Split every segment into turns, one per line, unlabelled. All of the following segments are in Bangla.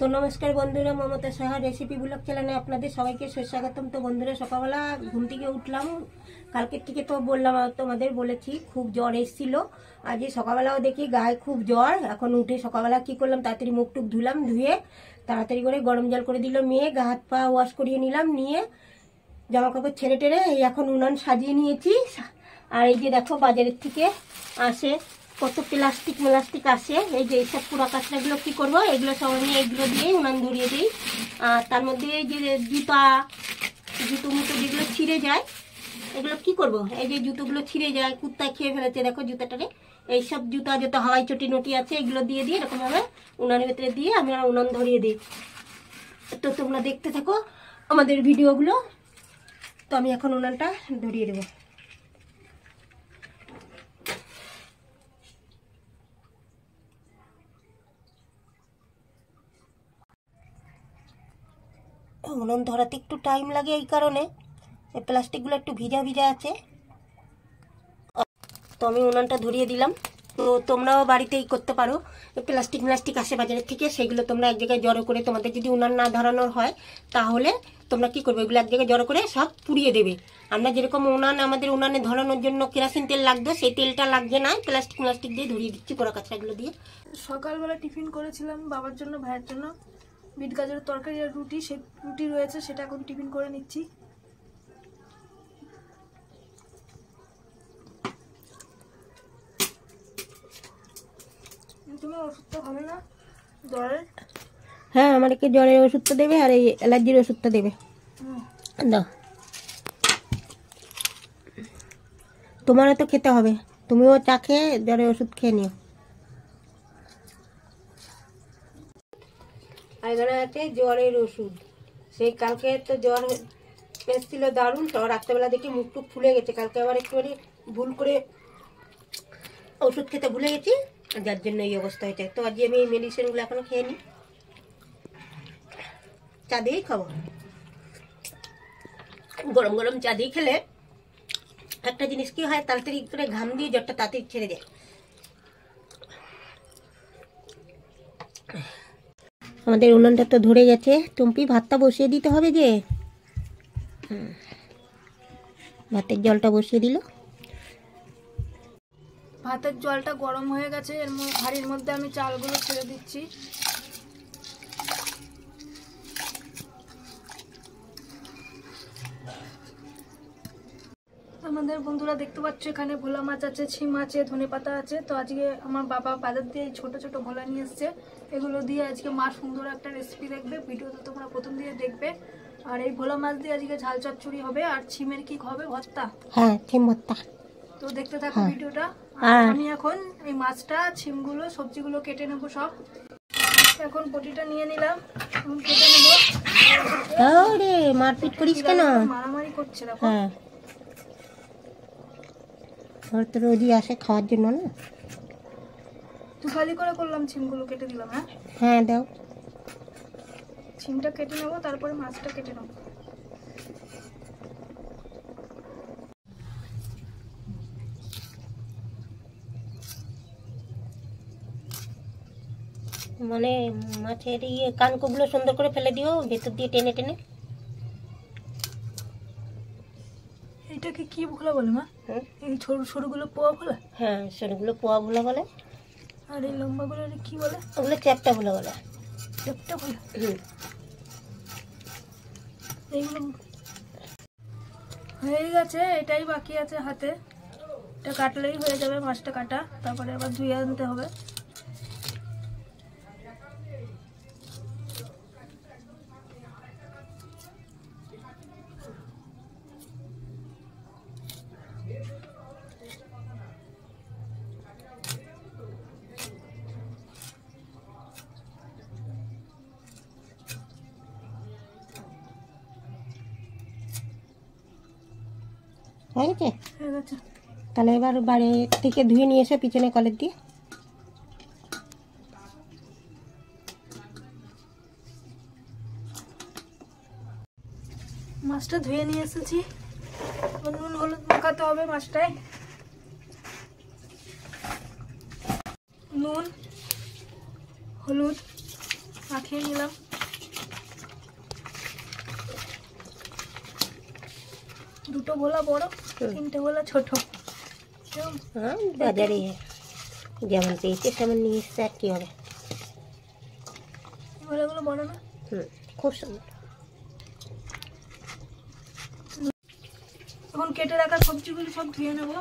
তো নমস্কার বন্ধুরা, মমতা সাহা রেসিপি ব্লগ চ্যানেলে আপনাদের সবাইকে সুস্বাগতম। তো বন্ধুরা, সকালবেলা ঘুম থেকে উঠলাম। কালকের থেকে তো বললাম, তোমাদের বলেছি খুব জ্বর এসেছিল। আজ সকালবেলাও দেখি গায়ে খুব জ্বর। এখন উঠে সকালবেলা কি করলাম, তাড়াতাড়ি মুখ টুক ধুলাম, ধুয়ে তাড়াতাড়ি করে গরম জল করে দিল মেয়ে, গা হাত পা ওয়াশ করিয়ে নিলাম, নিয়ে জামা কাপড় ছেড়ে টেরে এই এখন উনান সাজিয়ে নিয়েছি। আর এই যে দেখো, বাজারের থেকে আসে কত প্লাস্টিক আসে। এই যে এইসব পুরা কাঁচরাগুলো কি করবো, এগুলো সব আমি এগুলো দিয়ে উনান ধরিয়ে দিই। আর তার মধ্যে এই যে জুতো মুতো যেগুলো ছিঁড়ে যায়, এগুলো কি করব, এই যে জুতোগুলো ছিঁড়ে যায়, কুত্তায় খেয়ে ফেলেছে দেখো জুতাটারে। এইসব জুতা যত হাওয়াই চটি নটি আছে এগুলো দিয়ে এরকমভাবে উনানের ভেতরে দিয়ে আমি উনান ধরিয়ে দিই। তো তোমরা দেখতে থাকো আমাদের ভিডিওগুলো। তো আমি এখন উনানটা ধরিয়ে দেবো। উনুন ধরাতে একটু টাইম লাগে, এই কারণে এই প্লাস্টিকগুলো একটু ভিজা ভিজা আছে। তো আমি উনানটা ধরিয়ে দিলাম। তো তোমরাও বাড়িতেই করতে পারো। প্লাস্টিক আসে বাজারের থেকে, সেগুলো তোমরা এক জায়গায় জড়ো করে, তোমাদের যদি উনান না ধরানোর হয় তাহলে তোমরা কি করবে, এগুলো এক জায়গায় জড়ো করে সব পুড়িয়ে দেবে। আমরা যেরকম আমাদের উনানে ধরানোর জন্য কেরোসিন তেল লাগতো, সেই তেলটা লাগছে না, প্লাস্টিক দিয়ে ধরিয়ে দিচ্ছি পোড়া কাঁচরাগুলো দিয়ে।
সকালবেলা টিফিন করেছিলাম বাবার জন্য, ভাইয়ের জন্য বিট গাজরের তরকারি আর রুটি। সে রুটি রয়েছে, সেটা এখন টিফিন করে নিচ্ছি। তুমি ওষুধটা খাবে না জ্বরের?
হ্যাঁ, আমাদেরকে জ্বরের ওষুধটা দেবে আর এই অ্যালার্জির ওষুধটা দেবে। দাও, তোমারও তো খেতে হবে, তুমিও চা খেয়ে জ্বরের ওষুধ খেয়ে নিও। আর এখানে আছে জ্বরের ওষুধ। সেই কালকে তো জ্বর এসেছিল দারুণ, তো রাত্রেবেলা দেখি মুখ টুক ফুলে গেছে। কালকে আবার একটুখানি ভুল করে ওষুধ খেতে ভুলে গেছি, যার জন্য এই অবস্থা হয়েছে। তো আজকে আমি এই মেডিসিনগুলো এখনো খেয়ে নিই, চা দিয়েই খাবো। গরম গরম চা দিয়ে খেলে একটা জিনিস কি হয়, তাড়াতাড়ি করে ঘাম দিয়ে জ্বরটা তাড়াতাড়ি ছেড়ে যায়। আমাদের উনুনটা তো ধরে গেছে। টুম্পি, ভাতটা বসিয়ে দিতে হবে যে। ভাতের জলটা বসিয়ে দিল।
ভাতের জলটা গরম হয়ে গেছে, এর হাঁড়ির মধ্যে আমি চালগুলো ছেড়ে দিচ্ছি। আমাদের বন্ধুরা দেখতে পাচ্ছ, এখানে ভোলা মাছ আছে, ছিম আছে, ধনেপাতা আছে। তো আজকে আমার বাবা বাজার দিয়ে ছোট ছোট ভোলা নিয়ে এসছে, এগুলো দিয়ে আজকে মা সুন্দর একটা রেসিপি দেখবে। ভিডিওতে তোমরা প্রথম দিয়ে দেখবে। আর এই ভোলা মাছ দিয়ে আজকে ঝাল চচ্চড়ি হবে, আর ছিমের কি হবে, ভর্তা।
হ্যাঁ, ছিম ভর্তা।
তো দেখতে থাকো ভিডিওটা। আমি এখন এই মাছটা, ছিমগুলো, সবজিগুলো কেটে নেবো সব। এখন পটিটা নিয়ে নিলাম, কেটে নেবো।
রে, মারপিট করিস কেন?
মারামারি করছে দেখো।
হ্যাঁ, ওর তো রোজই আসে খাওয়ার জন্য না।
তুই খালি করে করলাম, ছিমগুলো কেটে দিলাম।
হ্যাঁ দাও।
ছিমটা কেটে নেবো, তারপরে মাছটা কেটে নেবো।
মানে মাছের কানকোগুলো সুন্দর করে ফেলে দিও, ভেতর দিয়ে টেনে টেনে।
এটাকে কি ভোলা বলে মা? এই সরুগুলো পোয়া ভোলা?
হ্যাঁ, সরুগুলো পোয়া ভোলা বলে।
আর এই লম্বাগুলো কি বলে?
ওগুলো চ্যাপ্টা ভোলা বলে।
চ্যাপ্টা ভোলা। এইগুলো হয়ে গেছে, এটাই বাকি আছে হাতে। এটা কাটলেই হয়ে যাবে, মাছটা কাটা। তারপরে আবার ধুয়ে আনতে হবে।
হয়ে গেছে?
হয়ে গেছে।
তাহলে এবার বাড়ি থেকে ধুয়ে নিয়ে এসে পিছনে কলের দিয়ে।
মাছটা ধুয়ে নিয়ে এসেছি, নুন হলুদ মাখাতে হবে মাছটায়। নুন, হলুদ মাখিয়ে নিলাম। দুটো ভোলা বড়, তিনটে ভোলা ছোট।
হ্যাঁ, বাজারে যেমন পেয়েছে তেমন নিয়ে এসছে, আর কি হবে।
ভোলাগুলো বড় না?
খুব সুন্দর।
এখন কেটে রাখা সবজিগুলো সব ধুয়ে নেবো।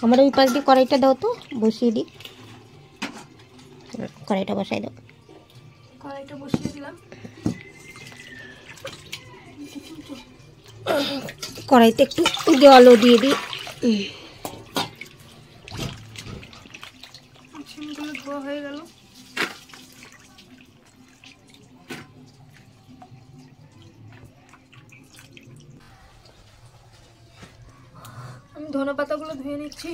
আমার ওই পাশ দিয়ে কড়াইটা দাও তো, বসিয়ে দিই। কড়াইটা বসাই দাও।
কড়াইটা বসিয়ে দিলাম।
কড়াইতে একটু জলও দিয়ে দিই।
সিমগুলো ধোয়া হয়ে গেল। আমি ধনে পাতাগুলো ধুয়ে নিচ্ছি।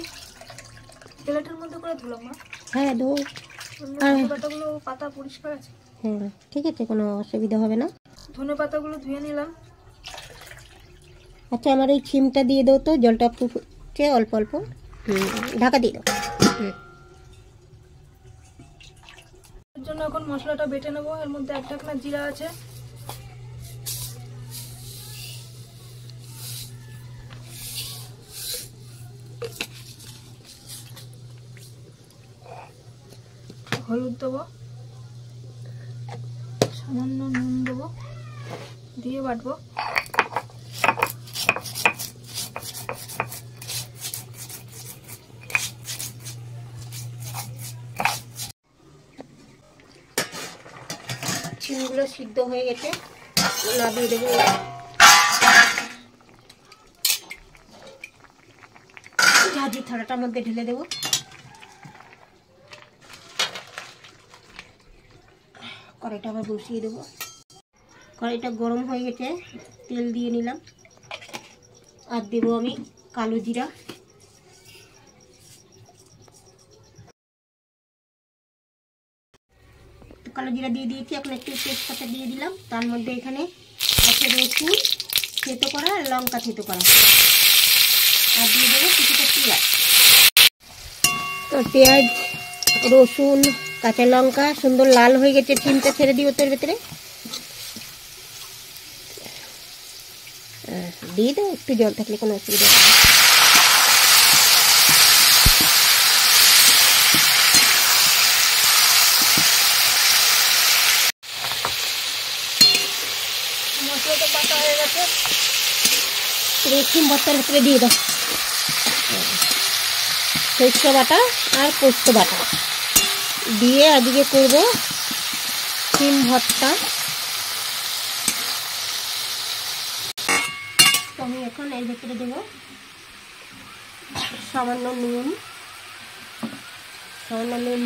প্লেটের মধ্যে করে ধুলাম না?
হ্যাঁ, দো।
ধনে পাতাগুলো পাতা পরিষ্কার আছে।
হ্যাঁ, ঠিক আছে, কোনো অসুবিধা হবে না।
ধনে পাতাগুলো ধুয়ে নিলাম।
আচ্ছা, আমার ওই ছিমটা দিয়ে দাও তো, জলটা ফুটছে অল্প অল্প। ঢাকা দিয়ে দাও।
এর জন্য এখন মশলাটা বেটে নেবো। এর মধ্যে এক ঢাকনা জিরা আছে, হলুদ দেবো, সামান্য নুন দেবো, দিয়ে বাটবো।
চিংড়িগুলো সিদ্ধ হয়ে গেছে, নামিয়ে দেবো। ঝাঁঝি থালাটার মধ্যে ঢেলে দেবো। কড়াইটা আবার বসিয়ে দেবো। কড়াইটা গরম হয়ে গেছে, তেল দিয়ে নিলাম। আর দেবো আমি কালো জিরা, কালো জিরা দিয়ে দিয়েছি। এখন একটু তেজপাতা দিয়ে দিলাম। তার মধ্যে এখানে আছে রসুন থেতো করা আর লঙ্কা থেতো করা, আর দিয়ে দেবো কিছুটা পেঁয়াজ। তো পেঁয়াজ, রসুন, কাঁচা লঙ্কা সুন্দর লাল হয়ে গেছে। চিমটা ছেড়ে দিই ওর ভেতরে, দিয়ে দাও। একটু জল থাকলে কোনো অসুবিধা হবে না।
মশলাটা বাটা হয়ে গেছে।
সিম ভর্তার ভেতরে দিয়ে দাও। সরষে বাটা আর পোস্ত বাটা দিয়ে আজকে করবো সিম ভর্তা। তো আমি এখন এর ভেতরে দেবো সামান্য নুন,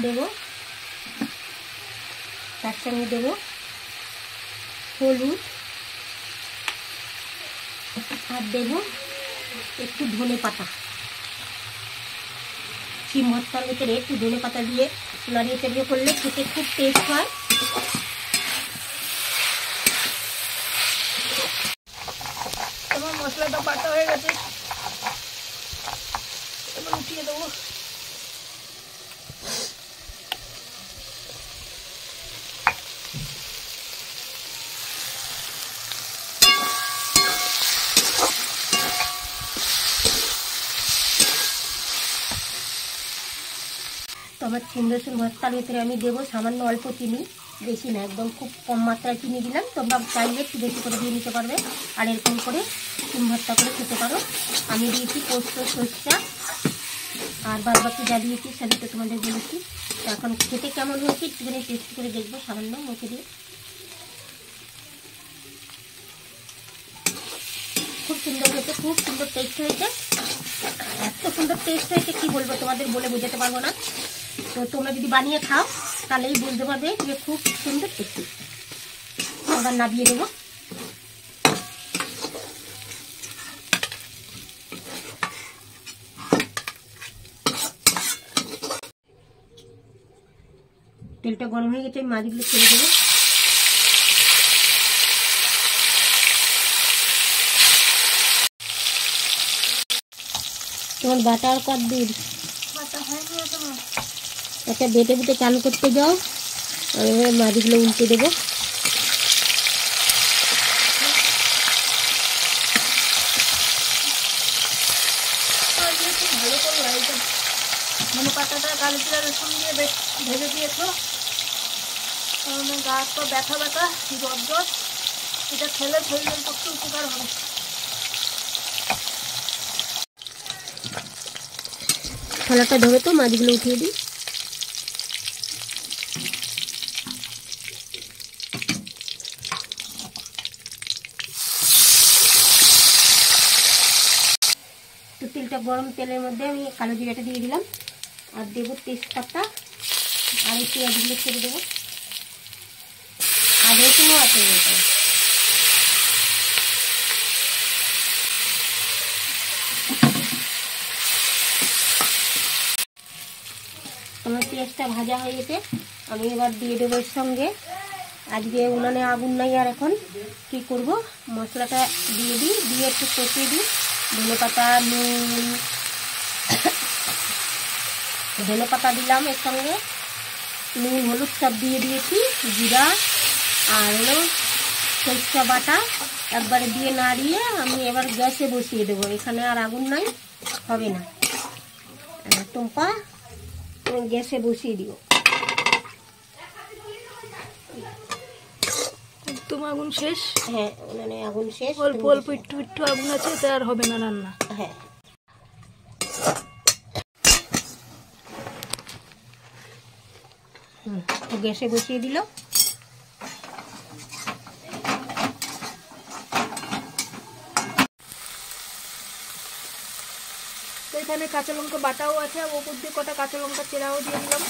দেবো। তার সঙ্গে দেবো হলুদ, আর দেবো একটু ধনে পাতা। সিম ভর্তার ভিতরে একটু ধনে পাতা দিয়ে নাড়িয়ে চাড়িয়ে করলে খেতে খুব টেস্ট হয়।
আমার মশলাটা বাটা হয়ে গেছে, এবার উঠিয়ে দেবো।
তো আমার সিম রসুন ভর্তার ভিতরে আমি দেবো সামান্য অল্প চিনি, বেশি না, একদম খুব কম মাত্রায় চিনি দিলাম। তোমরা চাইলে একটু বেশি করে দিয়ে নিতে পারবে, আর এরকম করে সিম ভর্তা করে খেতে পারো। আমি দিয়েছি পোস্ত, সরষা, আর বাদ বাকি যা দিয়েছি সেটা তো তোমাদের বলেছি। তো এখন খেতে কেমন হয়েছে একটুখানি টেস্ট করে দেখবো সামান্য মুখে দিয়ে। খুব সুন্দর হয়েছে, খুব সুন্দর টেস্ট হয়েছে। এত সুন্দর টেস্ট হয়েছে কি বলবো, তোমাদের বলে বোঝাতে পারবো না। তো তোমরা যদি বানিয়ে খাও তাহলেই বুঝতে পারবে যে খুব সুন্দর টেস্টি। আবার নামিয়ে দেবো। তেলটা গরম হয়ে গেছে, আমি মাছগুলো ছেড়ে দেবো। তোমার বাটা আর কত দূর?
বাটা হয়নি এখনো।
একটা বেটে বেটে চালু করতে যাও। আমি এবার মাছগুলো উল্টে দেবো।
ভালো করবো এইটা ধনে পাতাটা কালো জিরা রসুন দিয়ে বেশ ভেজে দিয়েছো, কারণ গা তো ব্যথা ব্যথা জ্বর জ্বর, এটা খেলে শরীরের পক্ষে উপকার হবে।
থালাটা ধরে তো মাছগুলো উঠিয়ে দিই। তো তেলটা গরম, তেলের মধ্যে আমি কালো জিরাটা দিয়ে দিলাম, আর দেবো তেজপাতা, আর এই পেঁয়াজগুলো ছেড়ে দেবো, আর রসুনও আছে এটাই। আমার পেঁয়াজটা ভাজা হয়ে গেছে, আমি এবার দিয়ে দেবো এর সঙ্গে। আজকে উনানে আগুন নাই, আর এখন কি করব, মশলাটা দিয়ে দিই, দিয়ে একটু কষিয়ে দিই। ধনে পাতা, নুন, ধনে পাতা দিলাম এর সঙ্গে, নুন হলুদ সব দিয়ে দিয়েছি, জিরা আর হলো সরিষা বাটা একবারে দিয়ে নাড়িয়ে আমি এবার গ্যাসে বসিয়ে দেবো। এখানে আর আগুন নাই, হবে না। টুম্পা গ্যাসে বসিয়ে দিও।
একদম আগুন শেষ?
হ্যাঁ, মানে আগুন শেষ,
অল্প অল্প একটু একটু আগুন আছে, এটা আর হবে না রান্না।
হ্যাঁ, গ্যাসে বসিয়ে দিল।
তো এখানে কাঁচা লঙ্কা বাটাও আছে, আর ওপর দিয়ে কটা কাঁচা লঙ্কা চেরাও দিয়ে দিলাম।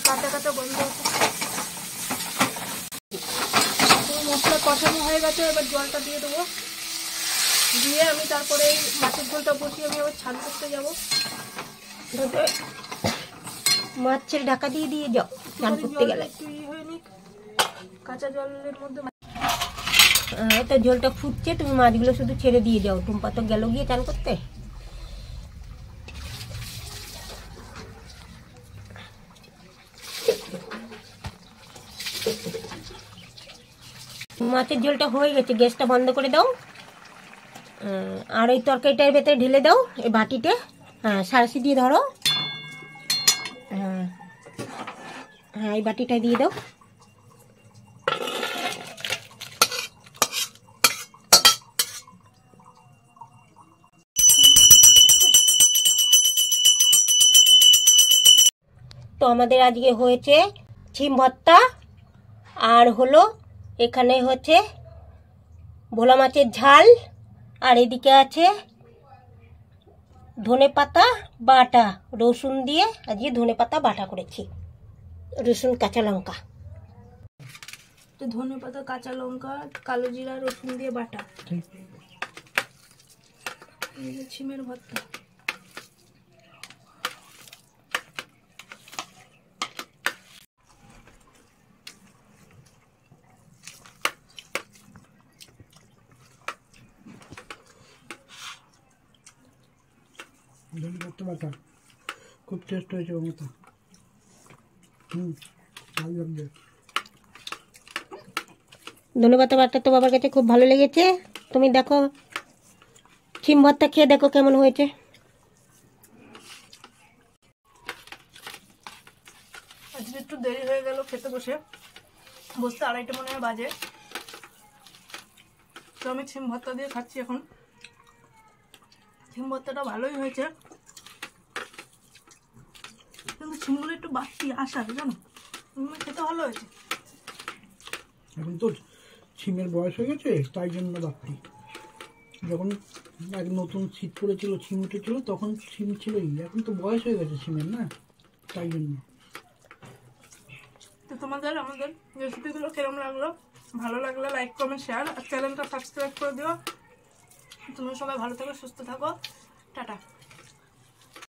কাঁচা কাঁচা গন্ধ আছে। মশলা কষানো হয়ে গেছে, এবার জলটা দিয়ে দেবো, দিয়ে আমি তারপরে এই মাছের ঝোলটা বসিয়ে আমি আবার ছান করতে যাবো।
মাছের ঢাকা দিয়ে দিয়ে যাও স্নান করতে গেলে।
কাঁচা জলের মধ্যে
তো জলটা ফুটছে, তুমি মাছগুলো শুধু ছেড়ে দিয়ে যাও। টুম্পা তো গেল গিয়ে চান করতে। মাছের ঝোলটা হয়ে গেছে, গ্যাসটা বন্ধ করে দাও। আর ওই তরকারিটার ভেতরে ঢেলে দাও, এই বাটিতে। হ্যাঁ, সারাশি দিয়ে ধরো। হ্যাঁ হ্যাঁ, এই বাটিটা দিয়ে দাও। তো আমাদের আজকে হয়েছে ছিম ভর্তা, আর হলো এখানে হচ্ছে ভোলা মাছের ঝাল, আর এদিকে আছে ধনেপাতা বাটা, রসুন দিয়ে আজকে ধনেপাতা বাটা করেছি, রসুন কাঁচা লঙ্কা।
তো ধনেপাতা, কাঁচা লঙ্কা, কালো জিরা, রসুন দিয়ে বাটা, এই যে ছিমের ভর্তা।
ধনেপাতা বাটা খুব টেস্ট হয়েছে মতো। ভালো লাগবে।
ধনেপাতা বাটা তো বাবার কাছে খুব ভালো লেগেছে। তুমি দেখো ছিম ভর্তা খেয়ে দেখো কেমন হয়েছে।
আজকে একটু দেরি হয়ে গেল খেতে বসতে 2:30 মনে হয় বাজে। তো আমি ছিম ভর্তা দিয়ে খাচ্ছি এখন। ছিম ভর্তাটা ভালোই হয়েছে, কিন্তু ছিমগুলো একটু বাড়তি আসা, জানো, খেতে ভালো হয়েছে।
এখন তো ছিমের বয়স হয়ে গেছে, তাই জন্য বাড়তি। যখন এক নতুন শীত পড়েছিল, ছিম উঠেছিল, তখন ছিম ছিলই। এখন তো বয়স হয়ে গেছে ছিমের, না, তাই জন্য।
তো তোমাদের আমাদের রেসিপিগুলো কিরম লাগলো, ভালো লাগলে লাইক কমেন্ট শেয়ার, আর চ্যানেলটা সাবস্ক্রাইব করে দিও। তোমরা সবাই ভালো থাকো, সুস্থ থাকো, টাটা।